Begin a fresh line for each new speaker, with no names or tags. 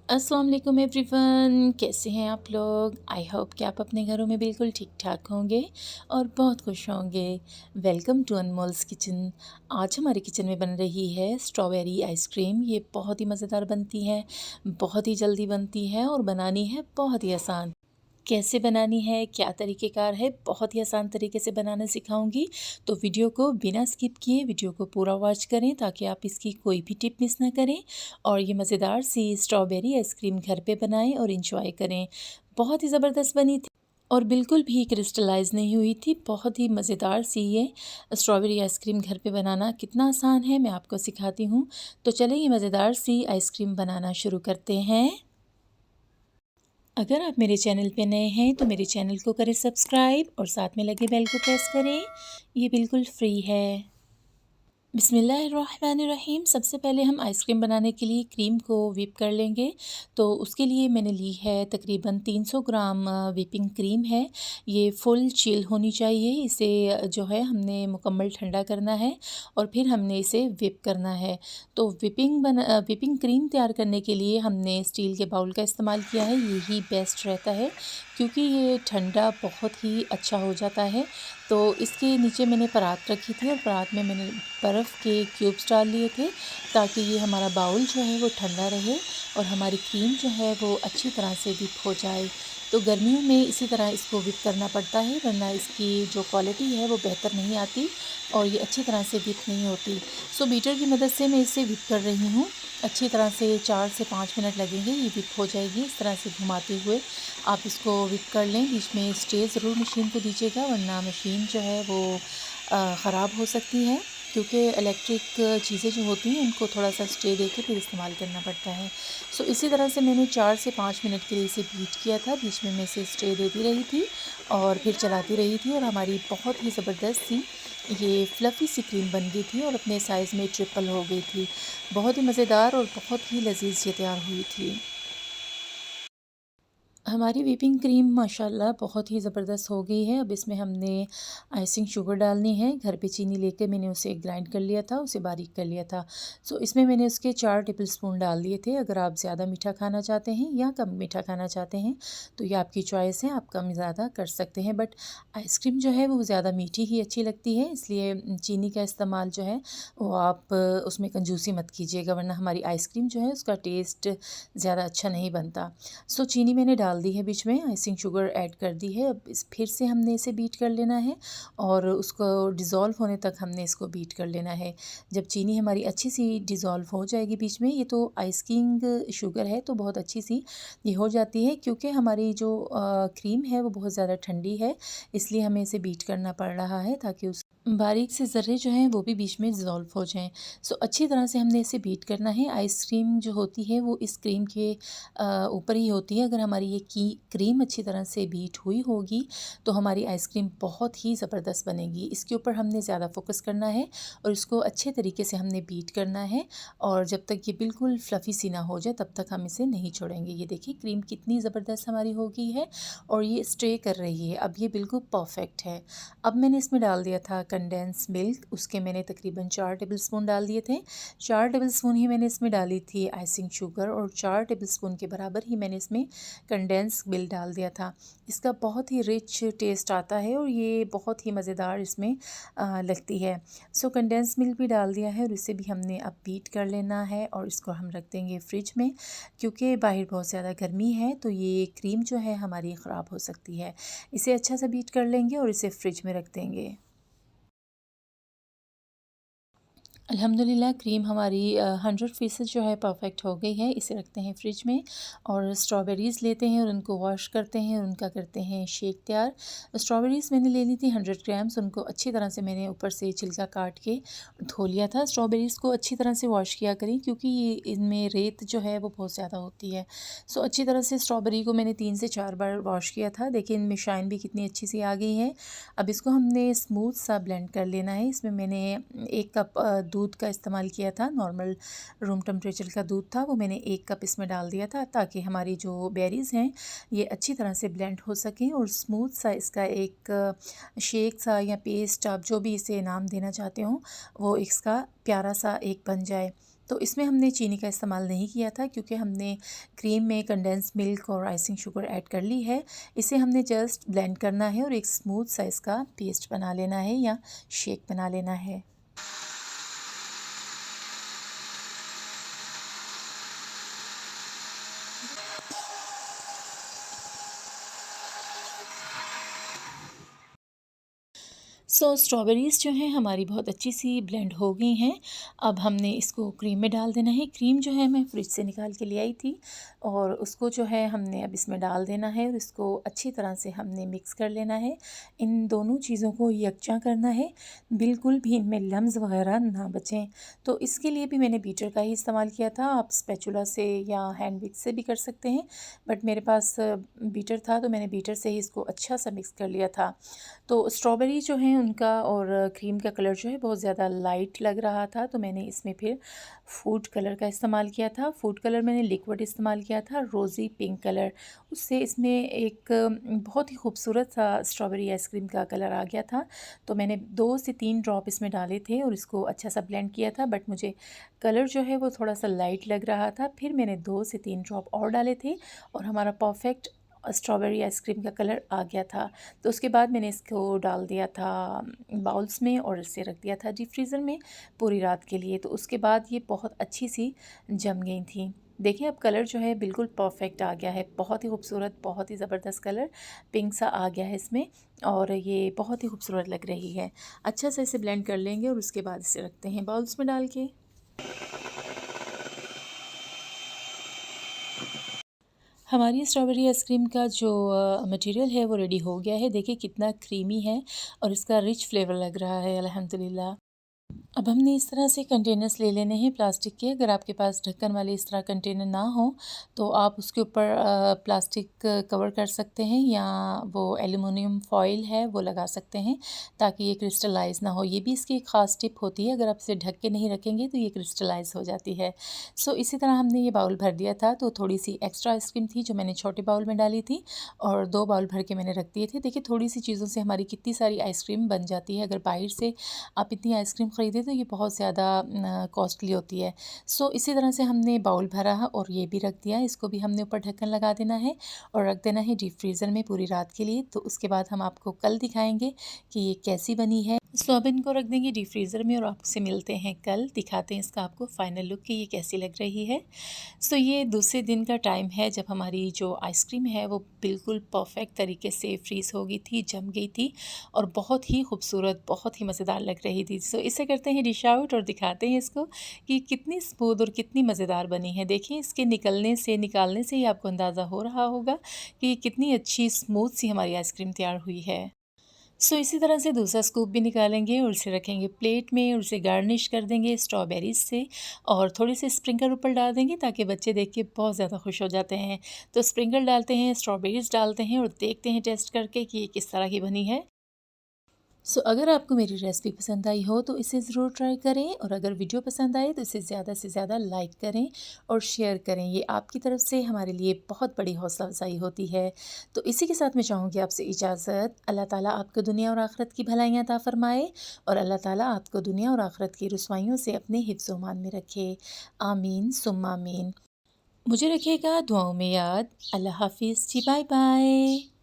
अस्सलाम वालेकुम एवरीवन, कैसे हैं आप लोग। आई होप कि आप अपने घरों में बिल्कुल ठीक ठाक होंगे और बहुत खुश होंगे। Welcome to Anmol's kitchen. आज हमारे किचन में बन रही है स्ट्रॉबेरी आइसक्रीम। ये बहुत ही मज़ेदार बनती है, बहुत ही जल्दी बनती है और बनानी है बहुत ही आसान। कैसे बनानी है, क्या तरीक़ेकार है, बहुत ही आसान तरीके से बनाना सिखाऊंगी। तो वीडियो को बिना स्किप किए वीडियो को पूरा वॉच करें ताकि आप इसकी कोई भी टिप मिस ना करें और ये मज़ेदार सी स्ट्रॉबेरी आइसक्रीम घर पे बनाएं और इंजॉय करें। बहुत ही ज़बरदस्त बनी थी और बिल्कुल भी क्रिस्टलाइज़ नहीं हुई थी। बहुत ही मज़ेदार सी ये स्ट्रॉबेरी आइसक्रीम घर पे बनाना कितना आसान है, मैं आपको सिखाती हूँ। तो चलें ये मज़ेदार सी आइसक्रीम बनाना शुरू करते हैं। अगर आप मेरे चैनल पे नए हैं तो मेरे चैनल को करें सब्सक्राइब और साथ में लगे बेल को प्रेस करें। ये बिल्कुल फ्री है। बिस्मिल्लाहिर्रहमानिर्रहीम। सबसे पहले हम आइसक्रीम बनाने के लिए क्रीम को व्हिप कर लेंगे। तो उसके लिए मैंने ली है तकरीबन 300 ग्राम व्हिपिंग क्रीम है। ये फुल चिल होनी चाहिए। इसे जो है हमने मुकम्मल ठंडा करना है और फिर हमने इसे व्हिप करना है। तो व्हिपिंग क्रीम तैयार करने के लिए हमने स्टील के बाउल का इस्तेमाल किया है। यही बेस्ट रहता है क्योंकि ये ठंडा बहुत ही अच्छा हो जाता है। तो इसके नीचे मैंने परात रखी थी और परात में मैंने बर्फ़ के क्यूब्स डाल लिए थे ताकि ये हमारा बाउल जो है वो ठंडा रहे और हमारी क्रीम जो है वो अच्छी तरह से व्हिप हो जाए। तो गर्मियों में इसी तरह इसको व्हिप करना पड़ता है, वरना इसकी जो क्वालिटी है वो बेहतर नहीं आती और ये अच्छी तरह से व्हिप नहीं होती। सो बीटर की मदद से मैं इसे व्हिप कर रही हूँ। अच्छी तरह से 4 से 5 मिनट लगेंगे, ये व्हिप हो जाएगी। इस तरह से घुमाते हुए आप इसको व्हिप कर लें। बीच में स्टे ज़रूर मशीन को दीजिएगा, वरना मशीन जो है वो ख़राब हो सकती है क्योंकि इलेक्ट्रिक चीज़ें जो होती हैं उनको थोड़ा सा स्टे देके फिर इस्तेमाल करना पड़ता है। सो इसी तरह से मैंने 4 से 5 मिनट के लिए इसे बीट किया था। बीच में मैं इसे स्टे देती रही थी और फिर चलाती रही थी और हमारी बहुत ही ज़बरदस्त सी ये फ्लफ़ी सी क्रीम बन गई थी और अपने साइज़ में ट्रिपल हो गई थी। बहुत ही मज़ेदार और बहुत ही लज़ीज़ ये तैयार हुई थी। हमारी व्हिपिंग क्रीम माशाल्लाह बहुत ही ज़बरदस्त हो गई है। अब इसमें हमने आइसिंग शुगर डालनी है। घर पे चीनी लेके मैंने उसे ग्राइंड कर लिया था, उसे बारीक कर लिया था। सो इसमें मैंने उसके 4 टेबल स्पून डाल दिए थे। अगर आप ज़्यादा मीठा खाना चाहते हैं या कम मीठा खाना चाहते हैं तो ये आपकी चॉइस है, आप कम ज़्यादा कर सकते हैं। बट आइसक्रीम जो है वो ज़्यादा मीठी ही अच्छी लगती है, इसलिए चीनी का इस्तेमाल जो है वो आप उसमें कंजूसी मत कीजिएगा, वरना हमारी आइसक्रीम जो है उसका टेस्ट ज़्यादा अच्छा नहीं बनता। सो चीनी मैंने डाल दी है, बीच में आइसिंग शुगर ऐड कर दी है। अब इस फिर से हमने इसे बीट कर लेना है और उसको डिज़ोल्व होने तक हमने इसको बीट कर लेना है। जब चीनी हमारी अच्छी सी डिज़ोल्व हो जाएगी बीच में, ये तो आइसिंग शुगर है तो बहुत अच्छी सी ये हो जाती है क्योंकि हमारी जो क्रीम है वो बहुत ज़्यादा ठंडी है, इसलिए हमें इसे बीट करना पड़ रहा है ताकि उस बारीक से ज़र्रे जो हैं वो भी बीच में डिज़ोल्व हो जाएँ। सो अच्छी तरह से हमने इसे बीट करना है। आइसक्रीम जो होती है वो इस क्रीम के ऊपर ही होती है। अगर हमारी ये क्रीम अच्छी तरह से बीट हुई होगी तो हमारी आइसक्रीम बहुत ही ज़बरदस्त बनेगी। इसके ऊपर हमने ज़्यादा फोकस करना है और इसको अच्छे तरीके से हमने बीट करना है और जब तक ये बिल्कुल फ्लफ़ी सी ना हो जाए तब तक हम इसे नहीं छोड़ेंगे। ये देखिए क्रीम कितनी ज़बरदस्त हमारी हो गई है और ये स्टे कर रही है। अब ये बिल्कुल परफ़ेक्ट है। अब मैंने इसमें डाल दिया था कंडेंस मिल्क, उसके मैंने तकरीबन 4 टेबल स्पून डाल दिए थे। 4 टेबल स्पून ही मैंने इसमें डाली थी आइसिंग शुगर और 4 टेबल स्पून के बराबर ही मैंने इसमें कंडेंस मिल्क डाल दिया था। इसका बहुत ही रिच टेस्ट आता है और ये बहुत ही मज़ेदार इसमें लगती है। सो कंडेंस मिल्क भी डाल दिया है और इसे भी हमने अब बीट कर लेना है और इसको हम रख देंगे फ्रिज में क्योंकि बाहर बहुत ज़्यादा गर्मी है तो ये क्रीम जो है हमारी ख़राब हो सकती है। इसे अच्छा सा बीट कर लेंगे और इसे फ्रिज में रख देंगे। अल्हम्दुलिल्लाह क्रीम हमारी 100% जो है परफ़ेक्ट हो गई है। इसे रखते हैं फ्रिज में और स्ट्रॉबेरीज़ लेते हैं और उनको वॉश करते हैं और उनका करते हैं शेक तैयार। स्ट्रॉबेरीज़ मैंने ले ली थी 100 ग्राम्स, उनको अच्छी तरह से मैंने ऊपर से छिलका काट के धो लिया था। स्ट्रॉबेरीज़ को अच्छी तरह से वॉश किया करें क्योंकि ये इनमें रेत जो है वो बहुत ज़्यादा होती है। सो अच्छी तरह से स्ट्रॉबेरी को मैंने 3 से 4 बार वॉश किया था। देखिए इनमें शाइन भी कितनी अच्छी सी आ गई है। अब इसको हमने स्मूथ सा ब्लेंड कर लेना है। इसमें मैंने 1 कप दूध का इस्तेमाल किया था, नॉर्मल रूम टेम्परेचर का दूध था, वो मैंने 1 कप इसमें डाल दिया था ताकि हमारी जो बेरीज़ हैं ये अच्छी तरह से ब्लेंड हो सकें और स्मूथ सा इसका एक शेक सा या पेस्ट, आप जो भी इसे नाम देना चाहते हो, वो इसका प्यारा सा एक बन जाए। तो इसमें हमने चीनी का इस्तेमाल नहीं किया था क्योंकि हमने क्रीम में कंडेंस मिल्क और आइसिंग शुगर ऐड कर ली है। इसे हमने जस्ट ब्लेंड करना है और एक स्मूथ सा इसका पेस्ट बना लेना है या शेक बना लेना है। स्ट्रॉबेरीज़ जो हैं हमारी बहुत अच्छी सी ब्लेंड हो गई हैं। अब हमने इसको क्रीम में डाल देना है। क्रीम जो है मैं फ्रिज से निकाल के ले आई थी और उसको जो है हमने अब इसमें डाल देना है और इसको अच्छी तरह से हमने मिक्स कर लेना है। इन दोनों चीज़ों को यकजा करना है, बिल्कुल भी इनमें लम्स वगैरह ना बचें। तो इसके लिए भी मैंने बीटर का ही इस्तेमाल किया था। आप स्पैचुला से या हैंड विक्स से भी कर सकते हैं, बट मेरे पास बीटर था तो मैंने बीटर से ही इसको अच्छा सा मिक्स कर लिया था। तो स्ट्रॉबेरी जो हैं उनका और क्रीम का कलर जो है बहुत ज़्यादा लाइट लग रहा था, तो मैंने इसमें फिर फूड कलर का इस्तेमाल किया था। फूड कलर मैंने लिक्विड इस्तेमाल किया था, रोज़ी पिंक कलर। उससे इसमें एक बहुत ही खूबसूरत सा स्ट्रॉबेरी आइसक्रीम का कलर आ गया था। तो मैंने 2 से 3 ड्रॉप इसमें डाले थे और इसको अच्छा सा ब्लेंड किया था, बट मुझे कलर जो है वो थोड़ा सा लाइट लग रहा था। फिर मैंने 2 से 3 ड्रॉप और डाले थे और हमारा परफेक्ट स्ट्रॉबेरी आइसक्रीम का कलर आ गया था। तो उसके बाद मैंने इसको डाल दिया था बाउल्स में और इसे रख दिया था डीप फ्रीज़र में पूरी रात के लिए। तो उसके बाद ये बहुत अच्छी सी जम गई थी। देखिए अब कलर जो है बिल्कुल परफेक्ट आ गया है, बहुत ही खूबसूरत, बहुत ही ज़बरदस्त कलर पिंक सा आ गया है इसमें और ये बहुत ही खूबसूरत लग रही है। अच्छा से इसे ब्लेंड कर लेंगे और उसके बाद इसे रखते हैं बाउल्स में डाल के। हमारी स्ट्रॉबेरी आइसक्रीम का जो मटेरियल है वो रेडी हो गया है। देखिए कितना क्रीमी है और इसका रिच फ्लेवर लग रहा है अल्हम्दुलिल्लाह। अब हमने इस तरह से कंटेनर्स ले लेने हैं प्लास्टिक के। अगर आपके पास ढक्कन वाले इस तरह कंटेनर ना हो तो आप उसके ऊपर प्लास्टिक कवर कर सकते हैं या वो एल्युमिनियम फॉइल है वो लगा सकते हैं ताकि ये क्रिस्टलाइज़ ना हो। ये भी इसकी एक ख़ास टिप होती है, अगर आप इसे ढक के नहीं रखेंगे तो ये क्रिस्टलाइज़ हो जाती है। इसी तरह हमने ये बाउल भर दिया था, तो थोड़ी सी एक्स्ट्रा आइसक्रीम थी जो मैंने छोटे बाउल में डाली थी और 2 बाउल भर के मैंने रख दिए थे। देखिए थोड़ी सी चीज़ों से हमारी कितनी सारी आइसक्रीम बन जाती है। अगर बाहर से आप इतनी आइसक्रीम ख़रीदें तो ये बहुत ज़्यादा कॉस्टली होती है। इसी तरह से हमने बाउल भरा है और ये भी रख दिया। इसको भी हमने ऊपर ढक्कन लगा देना है और रख देना है डीप फ्रीज़र में पूरी रात के लिए। तो उसके बाद हम आपको कल दिखाएंगे कि ये कैसी बनी है। अब इनको रख देंगे डीप फ्रीज़र में और आपसे मिलते हैं कल, दिखाते हैं इसका आपको फ़ाइनल लुक कि ये कैसी लग रही है। ये दूसरे दिन का टाइम है जब हमारी जो आइसक्रीम है वो बिल्कुल परफेक्ट तरीके से फ्रीज़ हो गई थी, जम गई थी और बहुत ही खूबसूरत, बहुत ही मज़ेदार लग रही थी। इसे करते हैं डिश आउट और दिखाते हैं इसको कि कितनी स्मूथ और कितनी मज़ेदार बनी है। देखिए इसके निकालने से ही आपको अंदाज़ा हो रहा होगा कि कितनी अच्छी स्मूथ सी हमारी आइसक्रीम तैयार हुई है। इसी तरह से दूसरा स्कूप भी निकालेंगे और उसे रखेंगे प्लेट में और उसे गार्निश कर देंगे स्ट्रॉबेरीज से और थोड़े से स्प्रिंकल ऊपर डाल देंगे ताकि बच्चे देख के बहुत ज़्यादा खुश हो जाते हैं। तो स्प्रिंकल डालते हैं, स्ट्रॉबेरीज डालते हैं और देखते हैं टेस्ट करके कि ये किस तरह की बनी है। अगर आपको मेरी रेसिपी पसंद आई हो तो इसे ज़रूर ट्राई करें और अगर वीडियो पसंद आए तो इसे ज़्यादा से ज़्यादा लाइक करें और शेयर करें। ये आपकी तरफ से हमारे लिए बहुत बड़ी हौसला अफजाई होती है। तो इसी के साथ मैं चाहूँगी आपसे इजाज़त। अल्लाह ताला आपको दुनिया और आखिरत की भलाइयाँ अता फ़रमाए और अल्लाह ताला आपको दुनिया और आखिरत की रुसवाइयों से अपने हिफ्ज़ व मान में रखे। आमीन सुम्मा आमीन। मुझे रखिएगा दुआओं में याद। अल्लाह हाफ़िज़ जी, बाय बाय।